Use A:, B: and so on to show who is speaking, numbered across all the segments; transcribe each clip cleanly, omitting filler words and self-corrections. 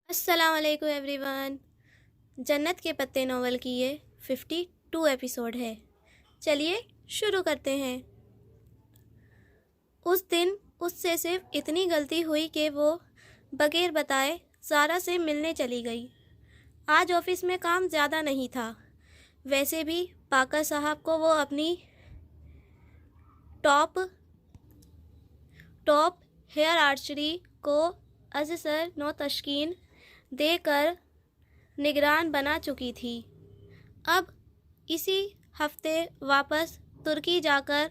A: अस्सलाम वालेकुम एवरीवन। जन्नत के पत्ते नॉवल की ये 52 एपिसोड है। चलिए शुरू करते हैं। उस दिन उससे सिर्फ इतनी गलती हुई कि वो बगैर बताए ज़ारा से मिलने चली गई। आज ऑफिस में काम ज़्यादा नहीं था। वैसे भी बाकर साहब को वो अपनी टॉप हेयर आर्चरी को अज़सर नौ तश्कीन देकर निगरान बना चुकी थी। अब इसी हफ्ते वापस तुर्की जाकर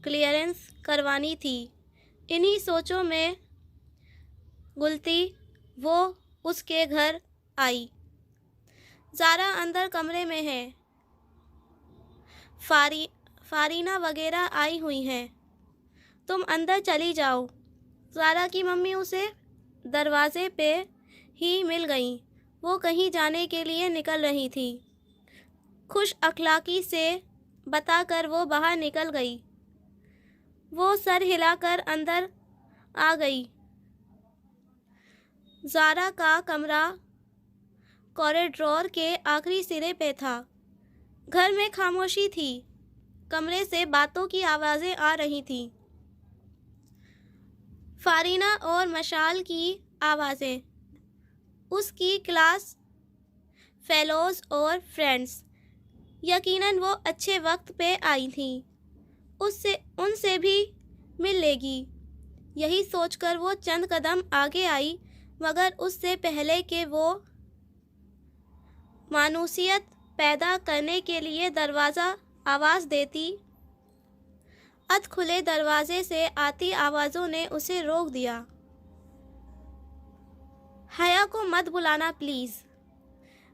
A: क्लियरेंस करवानी थी। इन्हीं सोचों में गुलती वो उसके घर आई। ज़ारा अंदर कमरे में है। फारीना वगैरह आई हुई हैं। तुम अंदर चली जाओ। ज़ारा की मम्मी उसे दरवाजे पे ही मिल गई। वो कहीं जाने के लिए निकल रही थी। खुश अखलाकी से बताकर वो बाहर निकल गई। वो सर हिलाकर अंदर आ गई। ज़ारा का कमरा कॉरिडोर के आखिरी सिरे पे था। घर में खामोशी थी। कमरे से बातों की आवाज़ें आ रही थीं। फारीना और मशाल की आवाज़ें, उसकी क्लास फेलोज़ और फ्रेंड्स। यकीनन वो अच्छे वक्त पे आई थी। उनसे भी मिल लेगी। यही सोचकर वो चंद कदम आगे आई, मगर उससे पहले कि वो मानूसियत पैदा करने के लिए दरवाज़ा आवाज़ देती, अध खुले दरवाजे से आती आवाज़ों ने उसे रोक दिया। हया को मत बुलाना प्लीज़,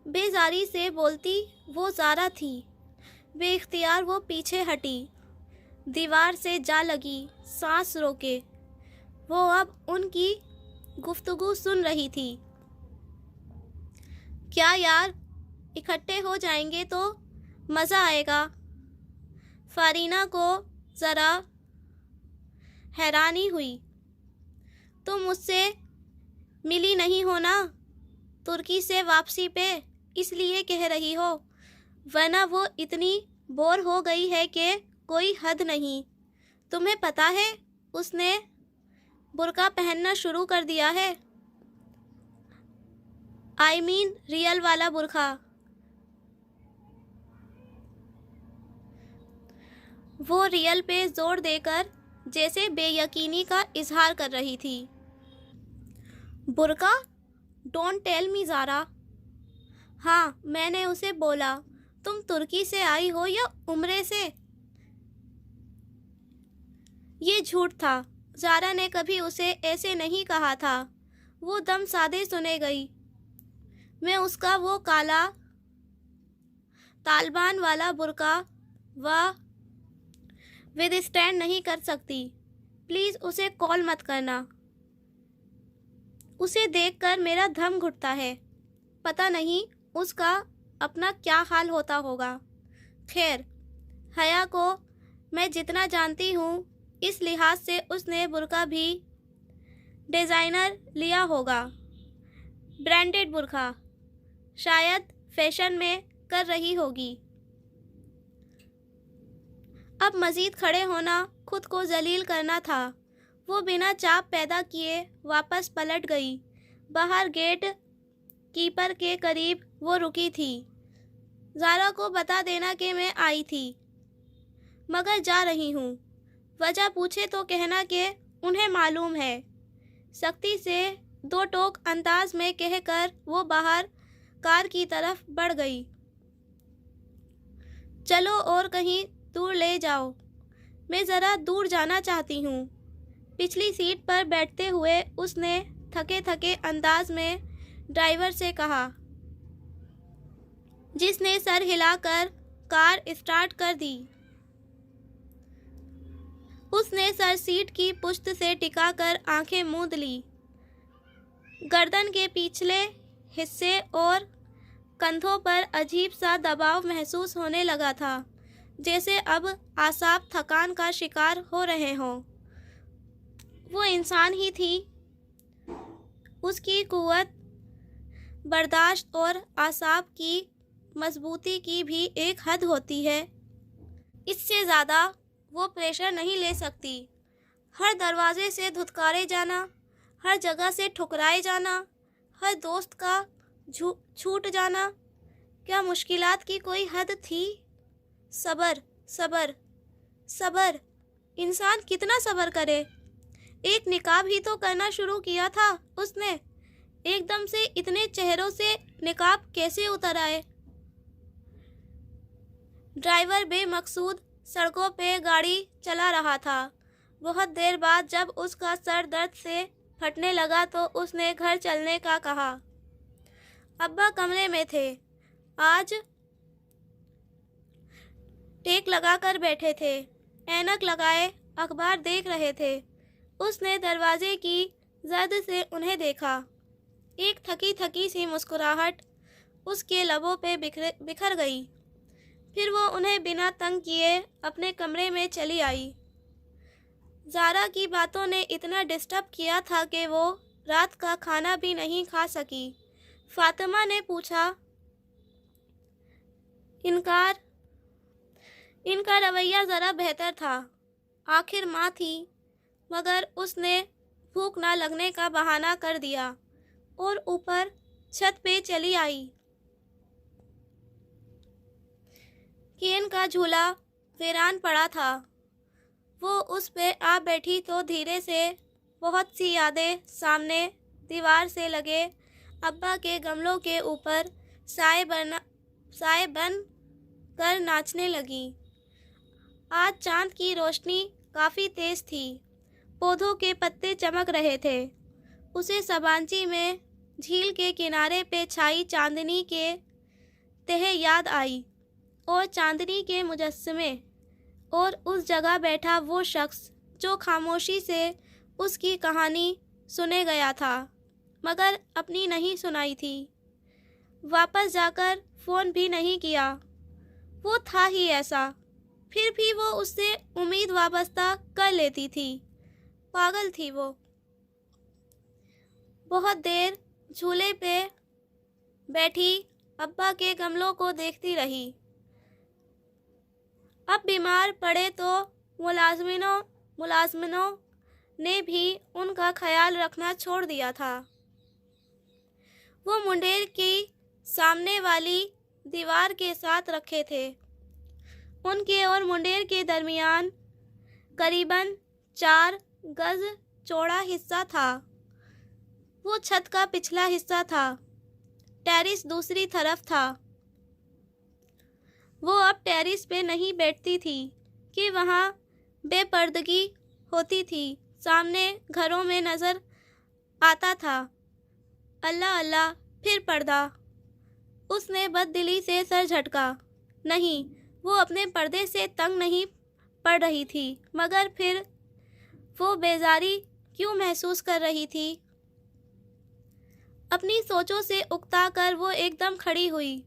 A: बेजारी से बोलती वो ज़ारा थी। बेइख्तियार वो पीछे हटी, दीवार से जा लगी, सांस रोके। वो अब उनकी गुफ्तगू सुन रही थी। क्या यार, इकट्ठे हो जाएंगे तो मज़ा आएगा। फारीना को ज़रा हैरानी हुई। तुम मुझसे मिली नहीं हो ना तुर्की से वापसी पे, इसलिए कह रही हो, वरना वो इतनी बोर हो गई है कि कोई हद नहीं। तुम्हें पता है उसने बुर्का पहनना शुरू कर दिया है। आई मीन रियल वाला बुर्का। वो रियल पे जोर देकर जैसे बेयकीनी का इजहार कर रही थी। बुर्का? Don't tell me Zara. हाँ, मैंने उसे बोला, तुम तुर्की से आई हो या उम्रे से। ये झूठ था। ज़ारा ने कभी उसे ऐसे नहीं कहा था। वो दम साधे सुने गई। मैं उसका वो काला तालिबान वाला बुर्का विद स्टैंड नहीं कर सकती। प्लीज़ उसे कॉल मत करना। उसे देखकर मेरा दम घुटता है। पता नहीं उसका अपना क्या हाल होता होगा। खैर, हया को मैं जितना जानती हूँ, इस लिहाज से उसने बुर्का भी डिज़ाइनर लिया होगा। ब्रांडेड बुर्का, शायद फैशन में कर रही होगी। अब मज़ीद खड़े होना खुद को जलील करना था। वो बिना चाप पैदा किए वापस पलट गई। बाहर गेट कीपर के करीब वो रुकी थी। ज़ारा को बता देना कि मैं आई थी, मगर जा रही हूँ। वजह पूछे तो कहना कि उन्हें मालूम है। सख्ती से दो टोक अंदाज में कहकर वो बाहर कार की तरफ बढ़ गई। चलो और कहीं दूर ले जाओ, मैं ज़रा दूर जाना चाहती हूँ। पिछली सीट पर बैठते हुए उसने थके थके अंदाज में ड्राइवर से कहा, जिसने सर हिलाकर कार स्टार्ट कर दी। उसने सर सीट की पुश्त से टिकाकर आंखें मूंद ली। गर्दन के पिछले हिस्से और कंधों पर अजीब सा दबाव महसूस होने लगा था, जैसे अब आसाब थकान का शिकार हो रहे हों। वो इंसान ही थी। उसकी कुव्वत बर्दाश्त और आसाब की मजबूती की भी एक हद होती है। इससे ज़्यादा वो प्रेशर नहीं ले सकती। हर दरवाजे से धुतकारे जाना, हर जगह से ठुकराए जाना, हर दोस्त का छूट जाना, क्या मुश्किलात की कोई हद थी? सब्र, सब्र, सब्र। इंसान कितना सब्र करे? एक निकाब ही तो करना शुरू किया था उसने। एकदम से इतने चेहरों से निकाब कैसे उतर आए? ड्राइवर बेमकसूद सड़कों पे गाड़ी चला रहा था। बहुत देर बाद जब उसका सर दर्द से फटने लगा तो उसने घर चलने का कहा। अब्बा कमरे में थे। आज टेक लगाकर बैठे थे, ऐनक लगाए अखबार देख रहे थे। उसने दरवाजे की जद से उन्हें देखा। एक थकी थकी सी मुस्कुराहट उसके लबों पे बिखर गई। फिर वो उन्हें बिना तंग किए अपने कमरे में चली आई। ज़ारा की बातों ने इतना डिस्टर्ब किया था कि वो रात का खाना भी नहीं खा सकी। फातिमा ने पूछा, इनका रवैया ज़रा बेहतर था। आखिर माँ थी, मगर उसने भूख ना लगने का बहाना कर दिया और ऊपर छत पे चली आई। केन का झूला वीरान पड़ा था। वो उस पे आ बैठी तो धीरे से बहुत सी यादें सामने दीवार से लगे अब्बा के गमलों के ऊपर साए बन कर नाचने लगी। आज चांद की रोशनी काफ़ी तेज़ थी। पौधों के पत्ते चमक रहे थे। उसे सबांची में झील के किनारे पे छाई चांदनी के तह याद आई और चांदनी के मुजस्समे और उस जगह बैठा वो शख्स जो खामोशी से उसकी कहानी सुने गया था मगर अपनी नहीं सुनाई थी। वापस जाकर फ़ोन भी नहीं किया। वो था ही ऐसा। फिर भी वो उससे उम्मीद वाबस्ता कर लेती थी। पागल थी वो। बहुत देर झूले पे बैठी अब्बा के गमलों को देखती रही। अब बीमार पड़े तो मुलाजमिनों ने भी उनका ख्याल रखना छोड़ दिया था। वो मुंडेर की सामने वाली दीवार के साथ रखे थे। उनके और मुंडेर के दरमियान करीबन 4 गज चौड़ा हिस्सा था। वो छत का पिछला हिस्सा था। टेरिस दूसरी तरफ था। वो अब टेरिस पे नहीं बैठती थी कि वहाँ बेपर्दगी होती थी। सामने घरों में नज़र आता था। अल्लाह अल्लाह, फिर पर्दा। उसने बददिली से सर झटका। नहीं, वो अपने पर्दे से तंग नहीं पड़ रही थी, मगर फिर वो बेजारी क्यों महसूस कर रही थी? अपनी सोचों से उकता कर वो एकदम खड़ी हुई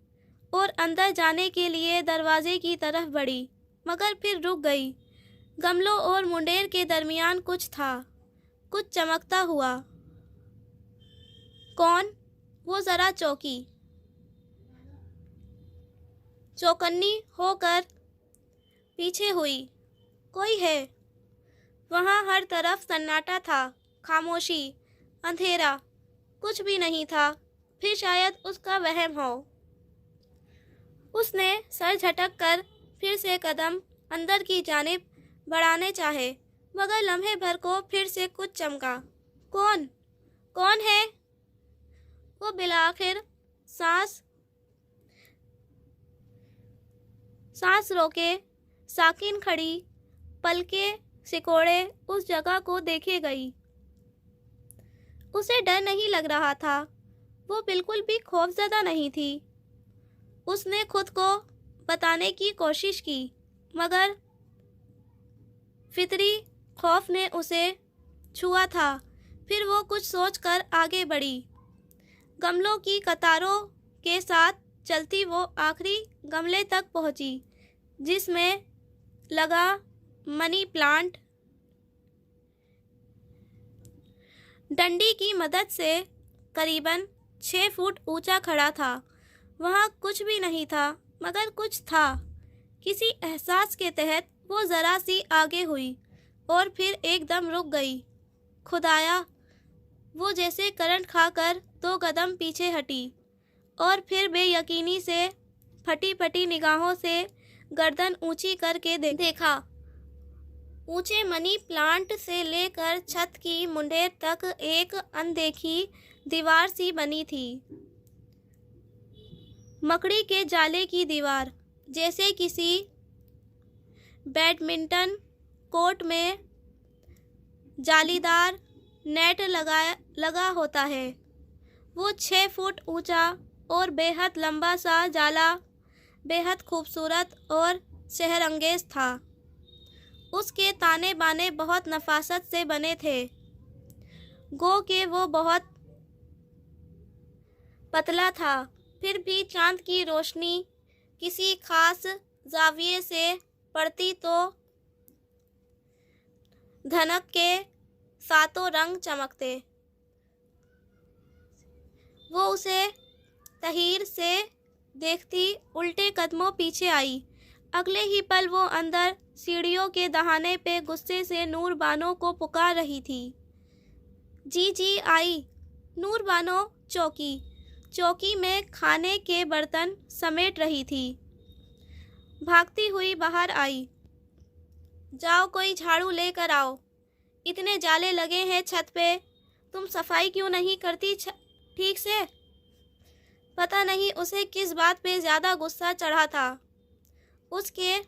A: और अंदर जाने के लिए दरवाजे की तरफ बढ़ी, मगर फिर रुक गई। गमलों और मुंडेर के दरमियान कुछ था, कुछ चमकता हुआ। कौन? वो ज़रा चौकन्नी होकर पीछे हुई। कोई है? वहाँ हर तरफ सन्नाटा था, खामोशी, अंधेरा, कुछ भी नहीं था। फिर शायद उसका वहम हो। उसने सर झटक कर फिर से कदम अंदर की जानिब बढ़ाने चाहे, मगर लम्हे भर को फिर से कुछ चमका। कौन? कौन है? वो बिलाखिर सांस रोके साकिन खड़ी पलके सिकोड़े उस जगह को देखे गई। उसे डर नहीं लग रहा था। वो बिल्कुल भी खौफजदा नहीं थी। उसने खुद को बताने की कोशिश की, मगर फितरी खौफ ने उसे छुआ था। फिर वो कुछ सोचकर आगे बढ़ी। गमलों की कतारों के साथ चलती वो आखिरी गमले तक पहुंची, जिसमें लगा मनी प्लांट। डंडी की मदद से करीबन 6 फुट ऊंचा खड़ा था। वहाँ कुछ भी नहीं था, मगर कुछ था। किसी एहसास के तहत वो ज़रा सी आगे हुई और फिर एकदम रुक गई। खुदाया! वो जैसे करंट खाकर 2 कदम पीछे हटी और फिर बेयकीनी से फटी फटी निगाहों से गर्दन ऊंची करके देखा। ऊंचे मनी प्लांट से लेकर छत की मुंडेर तक एक अनदेखी दीवार सी बनी थी। मकड़ी के जाले की दीवार, जैसे किसी बैडमिंटन कोर्ट में जालीदार नेट लगा होता है। वो 6 फुट ऊंचा और बेहद लंबा सा जाला बेहद खूबसूरत और शहरंगेज था। उसके ताने बाने बहुत नफासत से बने थे। गो के वो बहुत पतला था, फिर भी चांद की रोशनी किसी खास जाविये से पड़ती तो धनक के सातों रंग चमकते। वो उसे तहीर से देखती उल्टे कदमों पीछे आई। अगले ही पल वो अंदर सीढ़ियों के दहाने पे गुस्से से नूर बानो को पुकार रही थी। जी आई। नूर बानो चौकी में खाने के बर्तन समेट रही थी। भागती हुई बाहर आई। जाओ, कोई झाड़ू लेकर आओ। इतने जाले लगे हैं छत पे, तुम सफाई क्यों नहीं करती ठीक से? पता नहीं उसे किस बात पे ज़्यादा गुस्सा चढ़ा था। उसके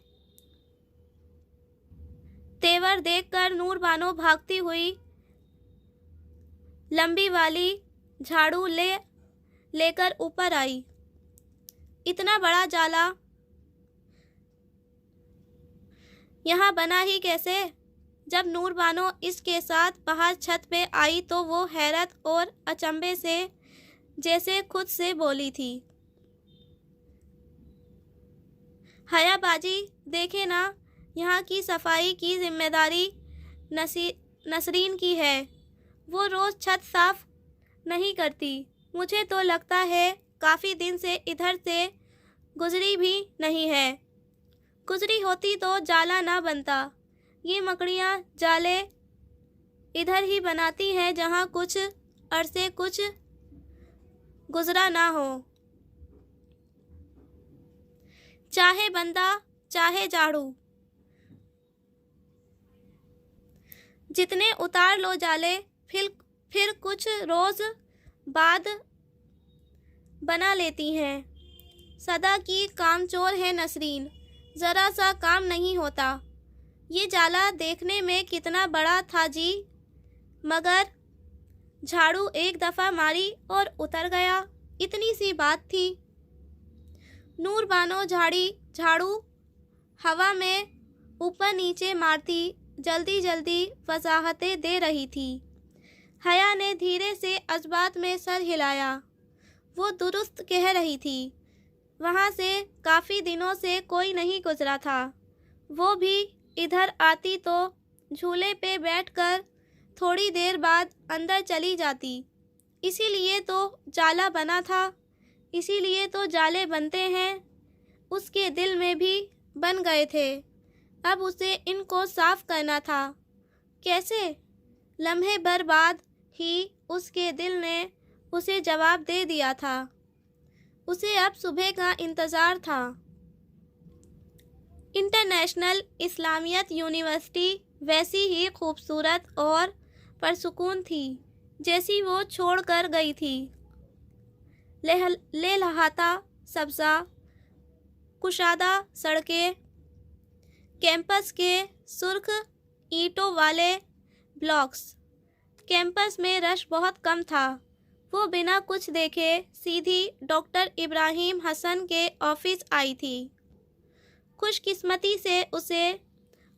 A: तेवर देखकर नूर बानो भागती हुई लंबी वाली झाड़ू लेकर ऊपर आई। इतना बड़ा जाला यहाँ बना ही कैसे? जब नूर बानो इसके साथ बाहर छत पे आई तो वो हैरत और अचंभे से जैसे खुद से बोली थी, हया बाजी, देखे ना, यहाँ की सफाई की जिम्मेदारी नसरीन की है। वो रोज़ छत साफ नहीं करती। मुझे तो लगता है काफ़ी दिन से इधर से गुजरी भी नहीं है। गुजरी होती तो जाला ना बनता। ये मकड़ियाँ जाले इधर ही बनाती हैं जहाँ कुछ अरसे कुछ गुजरा ना हो। चाहे बंदा चाहे झाड़ू, जितने उतार लो जाले, फिर कुछ रोज़ बाद बना लेती हैं। सदा की कामचोर है नसरीन, ज़रा सा काम नहीं होता। ये जाला देखने में कितना बड़ा था जी, मगर झाड़ू एक दफ़ा मारी और उतर गया, इतनी सी बात थी। नूर बानो झाड़ू हवा में ऊपर नीचे मारती जल्दी जल्दी वजाहतें दे रही थी। हया ने धीरे से अजबात में सर हिलाया। वो दुरुस्त कह रही थी। वहाँ से काफ़ी दिनों से कोई नहीं गुजरा था। वो भी इधर आती तो झूले पे बैठकर थोड़ी देर बाद अंदर चली जाती। इसीलिए तो जाला बना था, इसीलिए तो जाले बनते हैं। उसके दिल में भी बन गए थे। अब उसे इनको साफ करना था। कैसे? लम्हे भर बाद ही उसके दिल ने उसे जवाब दे दिया था। उसे अब सुबह का इंतज़ार था। इंटरनेशनल इस्लामियत यूनिवर्सिटी वैसी ही खूबसूरत और परसुकून थी जैसी वो छोड़ कर गई थी। लहलहाता सब्ज़ा, कुशादा सड़कें, कैंपस के सुर्ख ईंटों वाले ब्लॉक्स। कैंपस में रश बहुत कम था। वो बिना कुछ देखे सीधी डॉक्टर इब्राहिम हसन के ऑफिस आई थी। खुशकिस्मती से उसे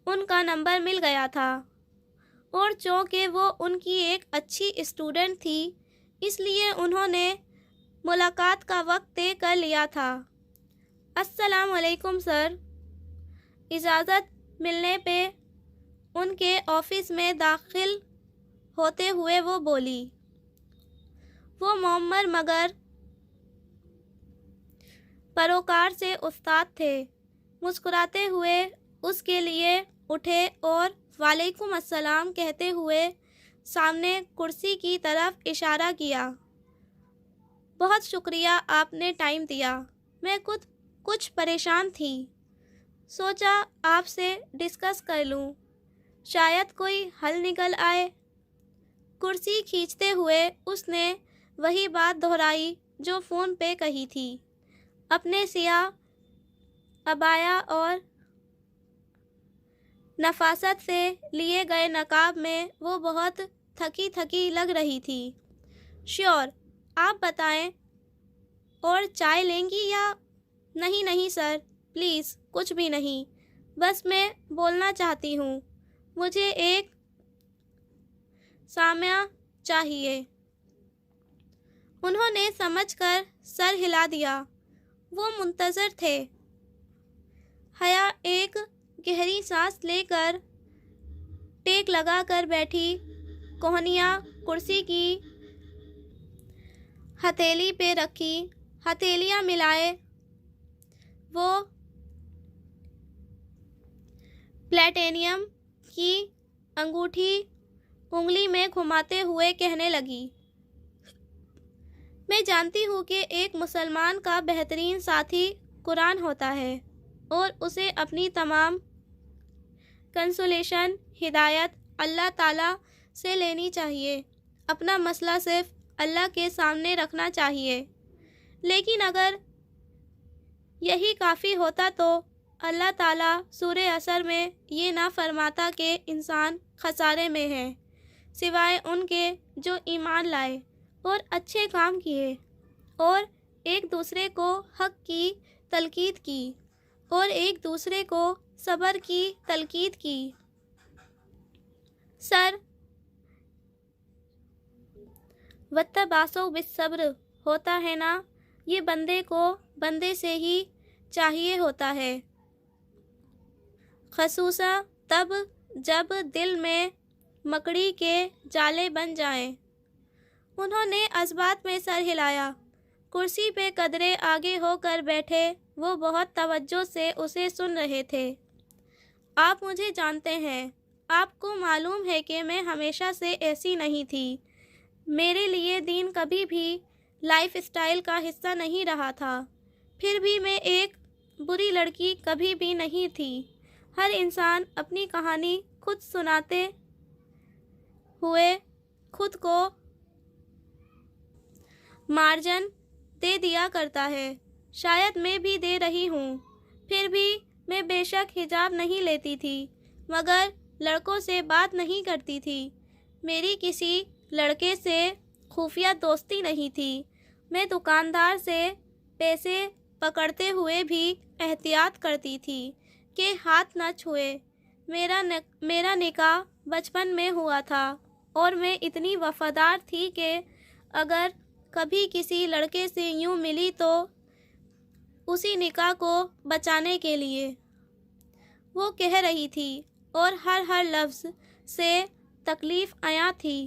A: उनका नंबर मिल गया था और चूँकि वो उनकी एक अच्छी स्टूडेंट थी, इसलिए उन्होंने मुलाकात का वक्त तय कर लिया था। अस्सलाम वालेकुम सर। इजाज़त मिलने पे उनके ऑफिस में दाखिल होते हुए वो बोली। وہ معمر مگر پروکار سے استاد تھے۔ مسکراتے ہوئے اس کے لیے اٹھے اور وعلیکم السلام کہتے ہوئے سامنے کرسی کی طرف اشارہ کیا۔ بہت شکریہ، آپ نے ٹائم دیا۔ میں کچھ پریشان تھی، سوچا آپ سے ڈسکس کر لوں، شاید کوئی حل نکل آئے۔ کرسی کھینچتے ہوئے اس نے وہی بات دہرائی جو فون پہ کہی تھی۔ اپنے سیاہ عبایا اور نفاست سے لیے گئے نقاب میں وہ بہت تھکی تھکی لگ رہی تھی۔ شیور، آپ بتائیں، اور چائے لیں گی یا؟ نہیں سر، پلیز کچھ بھی نہیں، بس میں بولنا چاہتی ہوں، مجھے ایک سامع چاہیے۔ انہوں نے سمجھ کر سر ہلا دیا۔ وہ منتظر تھے۔ حیا ایک گہری سانس لے کر ٹیک لگا کر بیٹھی، کوہنیاں کرسی کی ہتھیلی پہ رکھی، ہتھیلیاں ملائے، وہ پلیٹینیم کی انگوٹھی انگلی میں گھماتے ہوئے کہنے لگی، میں جانتی ہوں کہ ایک مسلمان کا بہترین ساتھی قرآن ہوتا ہے اور اسے اپنی تمام کنسولیشن، ہدایت اللہ تعالیٰ سے لینی چاہیے، اپنا مسئلہ صرف اللہ کے سامنے رکھنا چاہیے۔ لیکن اگر یہی کافی ہوتا تو اللہ تعالیٰ سورہ عصر میں یہ نہ فرماتا کہ انسان خسارے میں ہے سوائے ان کے جو ایمان لائے اور اچھے کام کیے اور ایک دوسرے کو حق کی تلقین کی اور ایک دوسرے کو صبر کی تلقین کی۔ سر، وَالتَّوَاصَوْا بِالصَّبْرِ ہوتا ہے نا، یہ بندے کو بندے سے ہی چاہیے ہوتا ہے، خصوصاً تب جب دل میں مکڑی کے جالے بن جائیں۔ انہوں نے اثبات میں سر ہلایا۔ کرسی پہ قدرے آگے ہو کر بیٹھے، وہ بہت توجہ سے اسے سن رہے تھے۔ آپ مجھے جانتے ہیں، آپ کو معلوم ہے کہ میں ہمیشہ سے ایسی نہیں تھی۔ میرے لیے دین کبھی بھی لائف اسٹائل کا حصہ نہیں رہا تھا۔ پھر بھی میں ایک بری لڑکی کبھی بھی نہیں تھی۔ ہر انسان اپنی کہانی خود سناتے ہوئے خود کو مارجن دے دیا کرتا ہے، شاید میں بھی دے رہی ہوں۔ پھر بھی میں بے شک حجاب نہیں لیتی تھی، مگر لڑکوں سے بات نہیں کرتی تھی۔ میری کسی لڑکے سے خفیہ دوستی نہیں تھی۔ میں دکاندار سے پیسے پکڑتے ہوئے بھی احتیاط کرتی تھی کہ ہاتھ نہ چھوئے۔ میرا نکاح بچپن میں ہوا تھا اور میں اتنی وفادار تھی کہ اگر کبھی کسی لڑکے سے یوں ملی تو اسی نکاح کو بچانے کے لیے۔ وہ کہہ رہی تھی اور ہر لفظ سے تکلیف عیاں تھی۔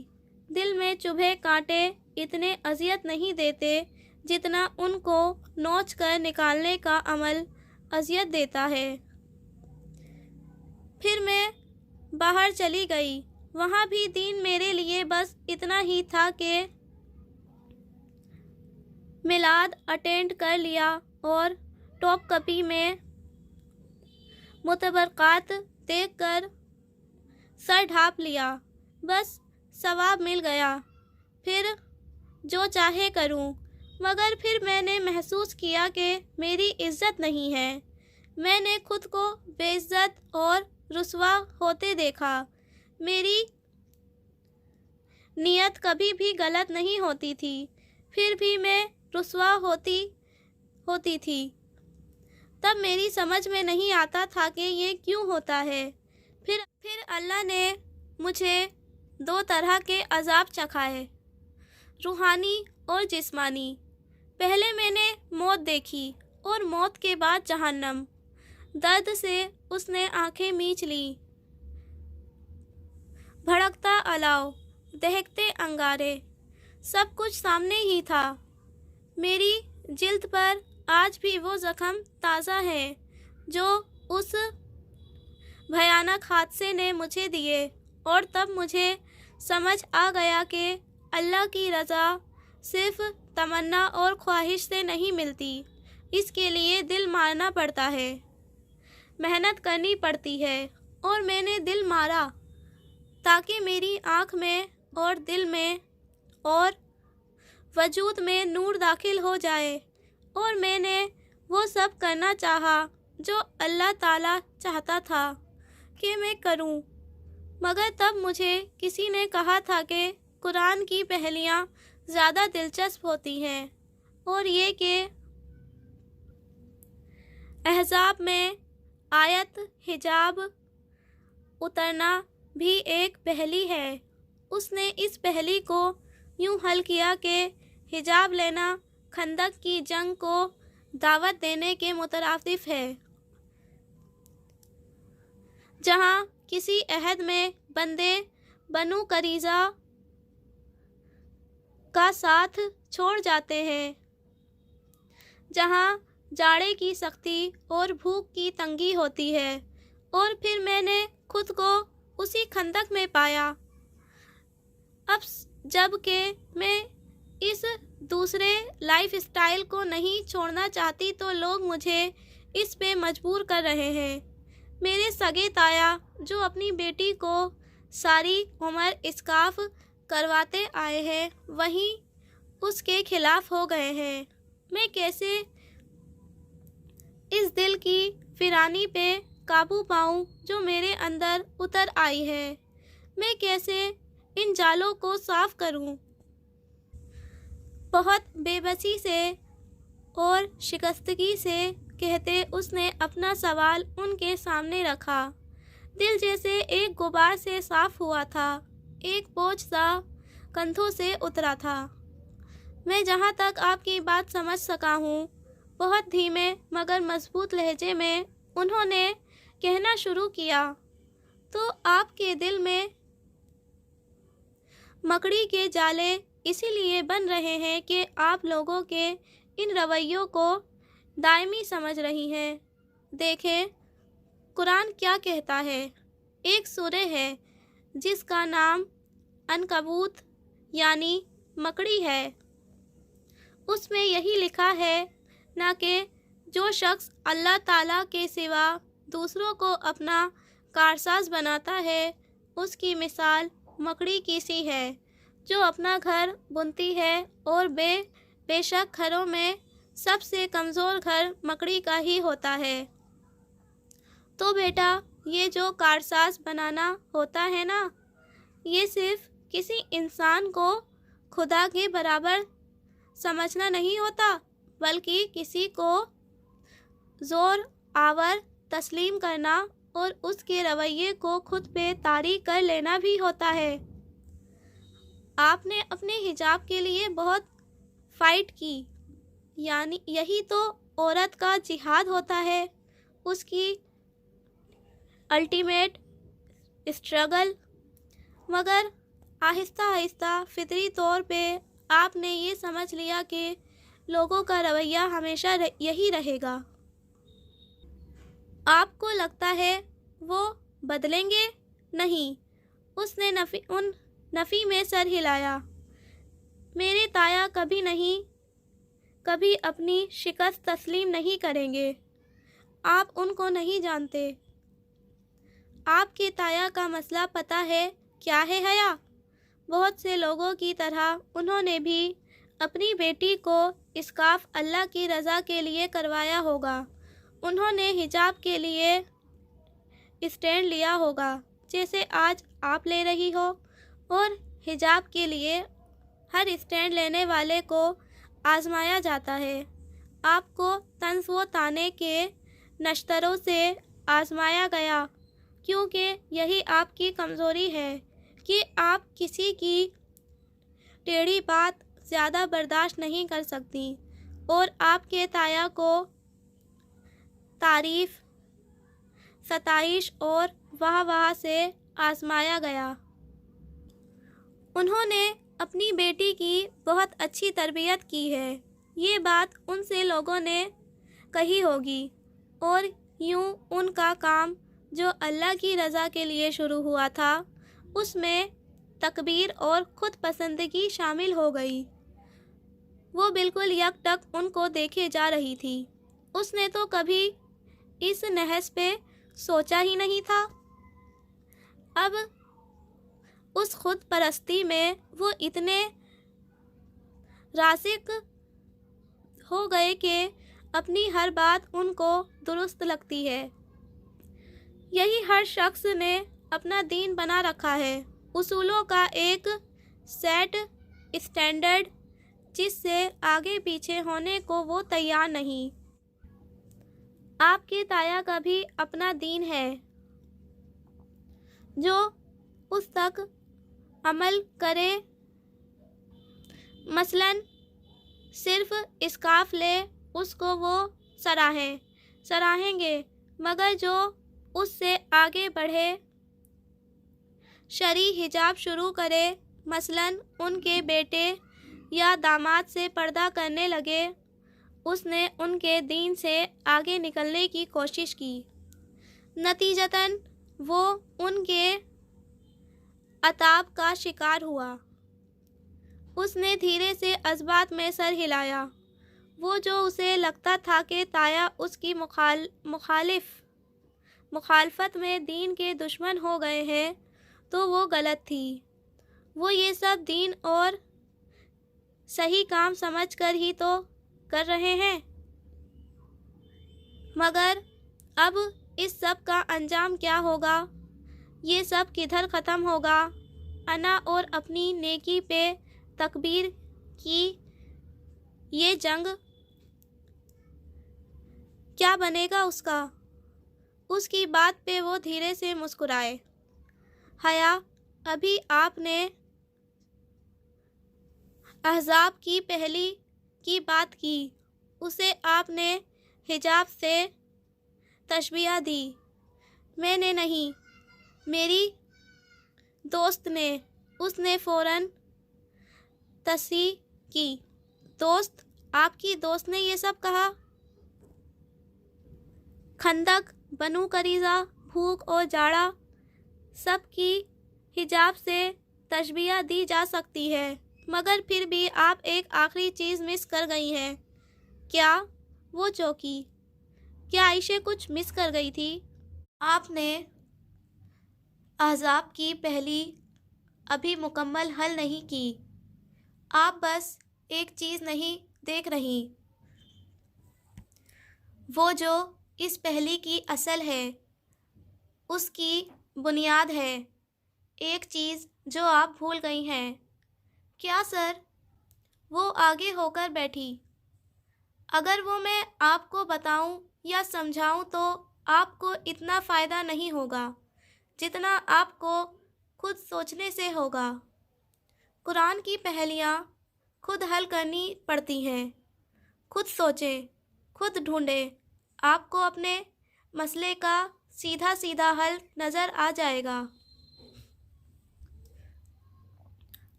A: دل میں چبھے کانٹے اتنے اذیت نہیں دیتے جتنا ان کو نوچ کر نکالنے کا عمل اذیت دیتا ہے۔ پھر میں باہر چلی گئی۔ وہاں بھی دین میرے لیے بس اتنا ہی تھا کہ میلاد اٹینڈ کر لیا اور ٹاپ کپی میں متبرکات دیکھ کر سر ڈھانپ لیا، بس ثواب مل گیا، پھر جو چاہے کروں۔ مگر پھر میں نے محسوس کیا کہ میری عزت نہیں ہے۔ میں نے خود کو بے عزت اور رسوا ہوتے دیکھا۔ میری نیت کبھی بھی غلط نہیں ہوتی تھی، پھر بھی میں رسوا ہوتی تھی۔ تب میری سمجھ میں نہیں آتا تھا کہ یہ کیوں ہوتا ہے۔ پھر اللہ نے مجھے 2 طرح کے عذاب چکھائے، روحانی اور جسمانی۔ پہلے میں نے موت دیکھی اور موت کے بعد جہنم۔ درد سے اس نے آنکھیں میچ لیں۔ بھڑکتا الاؤ، دہکتے انگارے، सब कुछ सामने ही था। मेरी जिल्द पर आज भी वो जख्म ताज़ा है जो उस भयानक हादसे ने मुझे दिए, और तब मुझे समझ आ गया कि अल्लाह की रज़ा सिर्फ तमन्ना और ख्वाहिश से नहीं मिलती। इसके लिए दिल मारना पड़ता है, मेहनत करनी पड़ती है, और मैंने दिल मारा ताकि मेरी आँख में और दिल में और वजूद में नूर दाखिल हो जाए, और मैंने वो सब करना चाहा जो अल्लाह ताला चाहता था कि मैं करूं। मगर तब मुझे किसी ने कहा था कि कुरान की पहेलियां ज़्यादा दिलचस्प होती हैं, और ये कि अहज़ाब में आयत हिजाब उतरना भी एक पहेली है। उसने इस पहेली को यूं हल किया कि हिजाब लेना खंदक की जंग को दावत देने के मुतरादिफ है, जहां किसी अहद में बंदे बनु करीज़ा का साथ छोड़ जाते हैं, जहां जाड़े की सख्ती और भूख की तंगी होती है। और फिर मैंने खुद को उसी खंदक में पाया। अब जब कि मैं इस दूसरे लाइफ स्टाइल को नहीं छोड़ना चाहती तो लोग मुझे इस पे मजबूर कर रहे हैं। मेरे सगे ताया जो अपनी बेटी को सारी उम्र इस्काफ करवाते आए हैं, वहीं उसके खिलाफ हो गए हैं। मैं कैसे इस दिल की फिरानी पे काबू पाऊं जो मेरे अंदर उतर आई है? मैं कैसे इन जालों को साफ करूं? बहुत बेबसी से और शिकस्तगी से कहते उसने अपना सवाल उनके सामने रखा। दिल जैसे एक गुबार से साफ हुआ था, एक बोझ सा कंधों से उतरा था। मैं जहाँ तक आपकी बात समझ सका हूँ, बहुत धीमे मगर मजबूत लहजे में उन्होंने कहना शुरू किया, तो आपके दिल में मकड़ी के जाले इसीलिए बन रहे हैं कि आप लोगों के इन रवैयों को दायमी समझ रही हैं। देखें, कुरान क्या कहता है। एक सूरह है जिसका नाम अनकबूत यानी मकड़ी है। उसमें यही लिखा है ना कि जो शख्स अल्लाह ताला के सिवा दूसरों को अपना कारसाज बनाता है, उसकी मिसाल मकड़ी की सी है जो अपना घर बुनती है, और बेशक घरों में सबसे कमज़ोर घर मकड़ी का ही होता है। तो बेटा, ये जो कारसाज बनाना होता है ना, ये सिर्फ किसी इंसान को खुदा के बराबर समझना नहीं होता, बल्कि किसी को ज़ोर आवर तस्लीम करना और उसके रवैये को खुद पे तारी कर लेना भी होता है। आपने अपने हिजाब के लिए बहुत फाइट की, यानी यही तो औरत का जिहाद होता है, उसकी अल्टीमेट स्ट्रगल। मगर आहिस्ता आहिस्ता फितरी तौर पे आपने ये समझ लिया कि लोगों का रवैया हमेशा यही रहेगा। आपको लगता है वो बदलेंगे? नहीं। उसने नफ़ी में सर हिलाया। मेरे ताया कभी अपनी शिकस्त तस्लीम नहीं करेंगे। आप उनको नहीं जानते। आपके ताया का मसला पता है क्या है हया? बहुत से लोगों की तरह उन्होंने भी अपनी बेटी को इस्काफ अल्लाह की रज़ा के लिए करवाया होगा। उन्होंने हिजाब के लिए स्टैंड लिया होगा, जैसे आज आप ले रही हो, और हिजाब के लिए हर स्टैंड लेने वाले को आजमाया जाता है। आपको तंज व ताने के नश्तरों से आजमाया गया, क्योंकि यही आपकी कमज़ोरी है कि आप किसी की टेढ़ी बात ज़्यादा बर्दाश्त नहीं कर सकती, और आपके ताया को तारीफ़, सताइश और वाह वाह से आजमाया गया। उन्होंने اپنی بیٹی کی بہت اچھی تربیت کی ہے، یہ بات ان سے لوگوں نے کہی ہوگی، اور یوں ان کا کام جو اللہ کی رضا کے لیے شروع ہوا تھا اس میں تکبیر اور خود پسندگی شامل ہو گئی۔ وہ بالکل یک ٹک ان کو دیکھے جا رہی تھی۔ اس نے تو کبھی اس نحس پہ سوچا ہی نہیں تھا۔ اب اس خود پرستی میں وہ اتنے راسخ ہو گئے کہ اپنی ہر بات ان کو درست لگتی ہے۔ یہی ہر شخص نے اپنا دین بنا رکھا ہے، اصولوں کا ایک سیٹ، اسٹینڈرڈ، جس سے آگے پیچھے ہونے کو وہ تیار نہیں۔ آپ کے تایا کا بھی اپنا دین ہے جو اس تک عمل کرے، مثلاً صرف اسکارف لے، اس کو وہ سراہیں گے، مگر جو اس سے آگے بڑھے، شرعی حجاب شروع کرے، مثلاً ان کے بیٹے یا داماد سے پردہ کرنے لگے، اس نے ان کے دین سے آگے نکلنے کی کوشش کی، نتیجتاً وہ ان کے عتاب کا شکار ہوا۔ اس نے دھیرے سے اسبات میں سر ہلایا۔ وہ جو اسے لگتا تھا کہ تایا اس کی مخالفت میں دین کے دشمن ہو گئے ہیں، تو وہ غلط تھی۔ وہ یہ سب دین اور صحیح کام سمجھ کر ہی تو کر رہے ہیں، مگر اب اس سب کا انجام کیا ہوگا؟ یہ سب کدھر ختم ہوگا؟ انا اور اپنی نیکی پہ تکبیر کی یہ جنگ، کیا بنے گا اس کا؟ اس کی بات پہ وہ دھیرے سے مسکرائے۔ حیا، ابھی آپ نے احزاب کی پہلی کی بات کی، اسے آپ نے حجاب سے تشبیہ دی، میں نے نہیں، میری دوست نے۔ اس نے فوراً تصحیح کی، دوست؟ آپ کی دوست نے یہ سب کہا؟ خندق، بنو قریظہ، بھوک اور جاڑا، سب کی حجاب سے تشبیہ دی جا سکتی ہے، مگر پھر بھی آپ ایک آخری چیز مس کر گئی ہیں۔ کیا؟ وہ چوکی۔ کیا عائشہ کچھ مس کر گئی تھی؟ آپ نے احزاب کی پہلی ابھی مکمل حل نہیں کی، آپ بس ایک چیز نہیں دیکھ رہی، وہ جو اس پہلی کی اصل ہے، اس کی بنیاد ہے، ایک چیز جو آپ بھول گئی ہیں۔ کیا سر؟ وہ آگے ہو کر بیٹھی۔ اگر وہ میں آپ کو بتاؤں یا سمجھاؤں تو آپ کو اتنا فائدہ نہیں ہوگا جتنا آپ کو خود سوچنے سے ہوگا۔ قرآن کی پہلیاں خود حل کرنی پڑتی ہیں، خود سوچیں، خود ڈھونڈیں، آپ کو اپنے مسئلے کا سیدھا سیدھا حل نظر آ جائے گا۔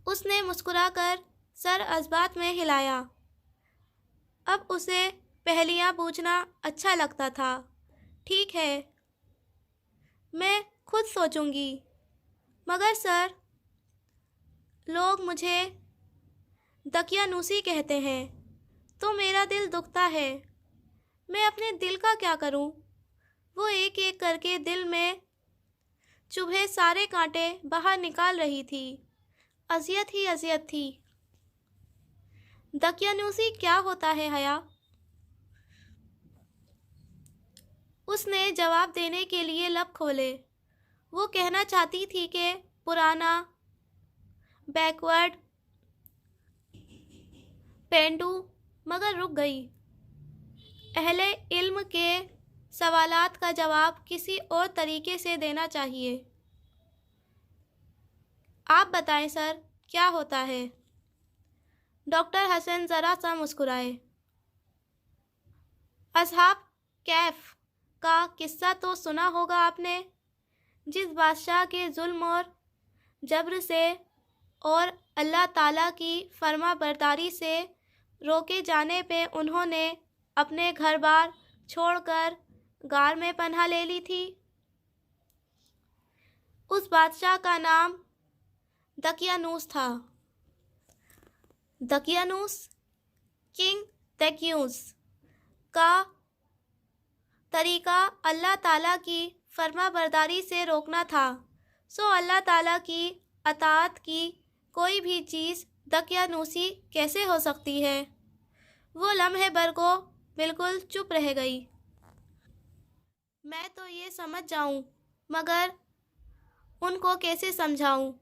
A: اس نے مسکرا کر سر اسبات میں ہلایا۔ اب اسے پہلیاں بوجھنا اچھا لگتا تھا۔ ٹھیک ہے، میں خود سوچوں گی، مگر سر، لوگ مجھے دقیانوسی کہتے ہیں، تو میرا دل دکھتا ہے، میں اپنے دل کا کیا کروں؟ وہ ایک ایک کر کے دل میں چبھے سارے کانٹے باہر نکال رہی تھی، اذیت ہی اذیت تھی۔ دقیانوسی کیا ہوتا ہے حیا؟ اس نے جواب دینے کے لیے لب کھولے۔ وہ کہنا چاہتی تھی کہ پرانا، بیکورڈ، پینڈو، مگر رک گئی۔ اہل علم کے سوالات کا جواب کسی اور طریقے سے دینا چاہیے۔ آپ بتائیں سر، کیا ہوتا ہے؟ ڈاکٹر حسن ذرا سا مسکرائے۔ اصحاب کہف کا قصہ تو سنا ہوگا آپ نے، جس بادشاہ کے ظلم اور جبر سے اور اللہ تعالیٰ کی فرما برداری سے روکے جانے پہ انہوں نے اپنے گھر بار چھوڑ کر غار میں پناہ لے لی تھی۔ اس بادشاہ کا نام دقیانوس تھا۔ دقیانوس کنگ دقیانوس کا طریقہ اللہ تعالیٰ کی فرما برداری سے روکنا تھا، سو اللہ تعالیٰ کی اطاعت کی کوئی بھی چیز دقیانوسی کیسے ہو سکتی ہے؟ وہ لمحے بھر کو بالکل چپ رہ گئی۔ میں تو یہ سمجھ جاؤں مگر ان کو کیسے سمجھاؤں؟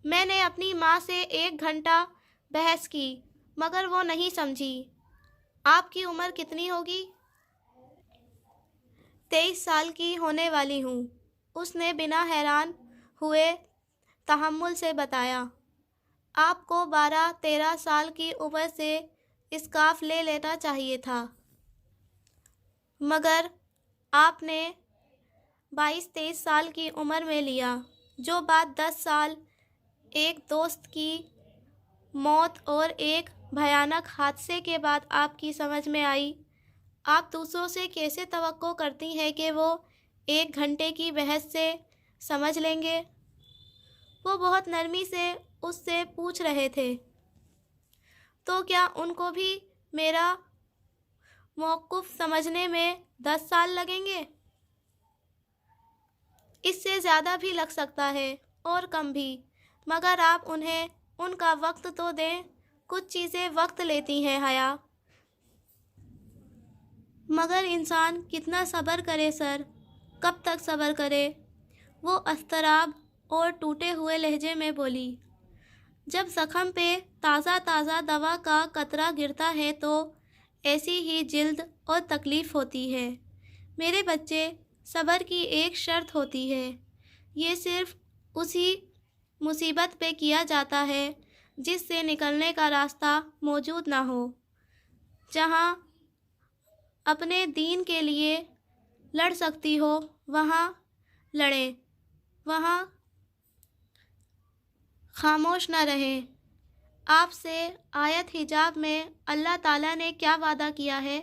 A: میں نے اپنی ماں سے 1 گھنٹہ بحث کی مگر وہ نہیں سمجھی۔ آپ کی عمر کتنی ہوگی؟ 23 سال کی ہونے والی ہوں، اس نے بنا حیران ہوئے تحمل سے بتایا۔ آپ کو 12-13 سال کی عمر سے اسکاف لے لینا چاہیے تھا، مگر آپ نے 22-23 سال کی عمر میں لیا، جو بات 10 سال ایک دوست کی موت اور ایک بھیانک حادثے کے بعد آپ کی سمجھ میں آئی۔ آپ دوسروں سے کیسے توقع کرتی ہیں کہ وہ 1 گھنٹے کی بحث سے سمجھ لیں گے؟ وہ بہت نرمی سے اس سے پوچھ رہے تھے، تو کیا ان کو بھی میرا موقف سمجھنے میں 10 سال لگیں گے؟ اس سے زیادہ بھی لگ سکتا ہے اور کم بھی، مگر آپ انہیں ان کا وقت تو دیں۔ کچھ چیزیں وقت لیتی ہیں حیا۔ مگر انسان کتنا صبر کرے سر، کب تک صبر کرے؟ وہ اضطراب اور ٹوٹے ہوئے لہجے میں بولی۔ جب زخم پہ تازہ تازہ دوا کا قطرہ گرتا ہے تو ایسی ہی جلد اور تکلیف ہوتی ہے۔ میرے بچے، صبر کی ایک شرط ہوتی ہے، یہ صرف اسی مصیبت پہ کیا جاتا ہے جس سے نکلنے کا راستہ موجود نہ ہو۔ جہاں اپنے دین کے لیے لڑ سکتی ہو وہاں لڑیں، وہاں خاموش نہ رہیں۔ آپ سے آیت حجاب میں اللہ تعالیٰ نے کیا وعدہ کیا ہے؟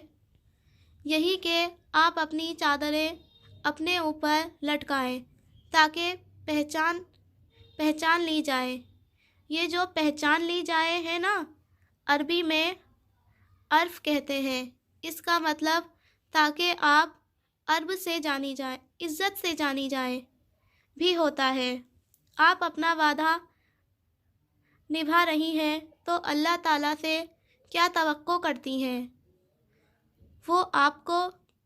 A: یہی کہ آپ اپنی چادریں اپنے اوپر لٹکائیں تاکہ پہچان لی جائے۔ یہ جو پہچان لی جائے ہے نا، عربی میں عرف کہتے ہیں۔ اس کا مطلب تاکہ آپ عرب سے جانی جائے، عزت سے جانی جائے بھی ہوتا ہے۔ آپ اپنا وعدہ نبھا رہی ہیں تو اللہ تعالیٰ سے کیا توقع کرتی ہیں؟ وہ آپ کو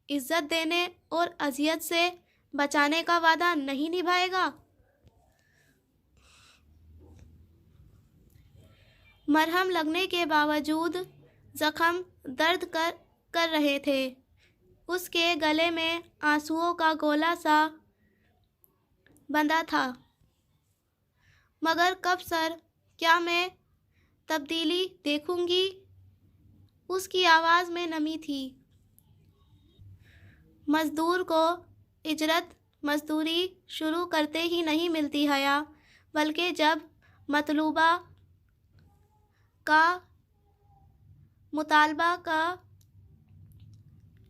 A: عزت دینے اور اذیت سے بچانے کا وعدہ نہیں نبھائے گا؟ مرہم لگنے کے باوجود زخم درد کر رہے تھے۔ اس کے گلے میں آنسوؤں کا گولا سا بندھا تھا۔ مگر کب سر؟ کیا میں تبدیلی دیکھوں گی؟ اس کی آواز میں نمی تھی۔ مزدور کو اجرت مزدوری شروع کرتے ہی نہیں ملتی حیا، بلکہ جب مطلوبہ کا مطالبہ کا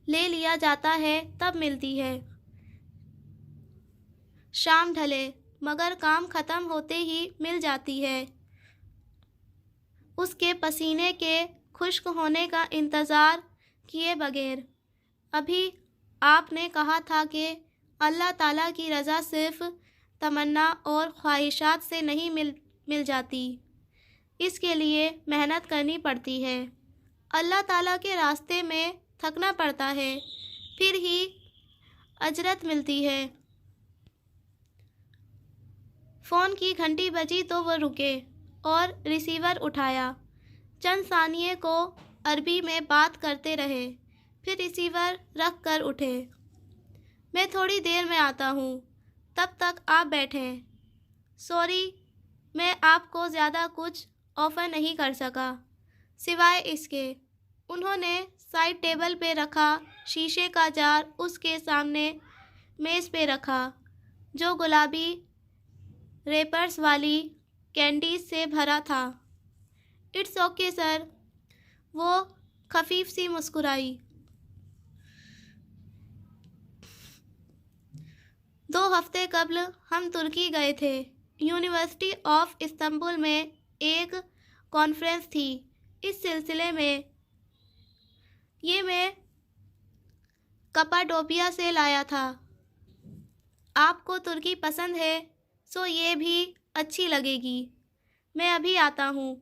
A: لے لیا جاتا ہے تب ملتی ہے۔ شام ڈھلے مگر کام ختم ہوتے ہی مل جاتی ہے۔ اس کے پسینے کے خشک ہونے کا انتظار کیے بغیر۔ ابھی آپ نے کہا تھا کہ اللہ تعالیٰ کی رضا صرف تمنا اور خواہشات سے نہیں مل جاتی، اس کے لیے محنت کرنی پڑتی ہے، اللہ تعالیٰ کے راستے میں تھکنا پڑتا ہے، پھر ہی اجرت ملتی ہے۔ فون کی گھنٹی بجی تو وہ رکے اور ریسیور اٹھایا۔ چند ثانیے کو عربی میں بات کرتے رہے، پھر ریسیور رکھ کر اٹھے۔ میں تھوڑی دیر میں آتا ہوں، تب تک آپ بیٹھیں۔ سوری، میں آپ کو زیادہ کچھ آفر نہیں کر سکا، سوائے اس کے۔ انہوں نے سائڈ ٹیبل پہ رکھا شیشے کا جار اس کے سامنے میز پہ رکھا، جو گلابی ریپرز والی کینڈیز سے بھرا تھا۔ اٹس اوکے سر، وہ خفیف سی مسکرائی۔ 2 ہفتے قبل ہم ترکی گئے تھے۔ یونیورسٹی آف استنبول میں ایک کانفرنس تھی اس سلسلے میں۔ یہ میں کپاڈوکیا سے لایا تھا۔ آپ کو ترکی پسند ہے سو یہ بھی اچھی لگے گی۔ میں ابھی آتا ہوں،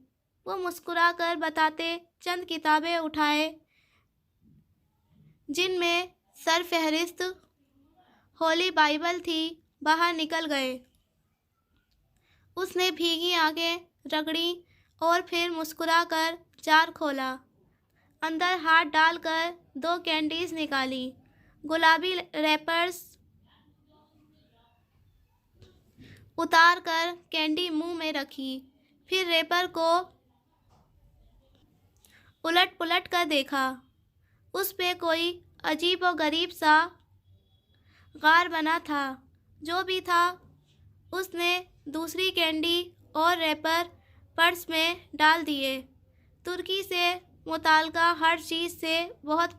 A: وہ مسکرا کر بتاتے چند کتابیں اٹھائے جن میں سر فہرست ہولی بائبل تھی، باہر نکل گئے۔ اس نے بھیگی آنکھیں رگڑیں اور پھر مسکرا کر جار کھولا۔ اندر ہاتھ ڈال کر 2 کینڈیز نکالی، گلابی ریپرز اتار کر کینڈی منہ میں رکھی، پھر ریپر کو الٹ پلٹ کر دیکھا۔ اس پہ کوئی عجیب و غریب سا غار بنا تھا۔ جو بھی تھا اس نے دوسری کینڈی اور ریپر پرس میں ڈال دیے۔ ترکی سے متعلقہ ہر چیز سے بہت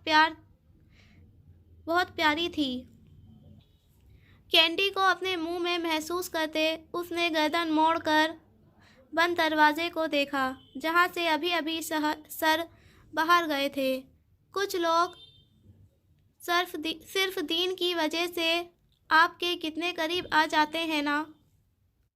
A: پیاری تھی۔ کینڈی کو اپنے منہ میں محسوس کرتے اس نے گردن موڑ کر بند دروازے کو دیکھا جہاں سے ابھی سر باہر گئے تھے۔ کچھ لوگ صرف دین کی وجہ سے آپ کے کتنے قریب آ جاتے ہیں نا۔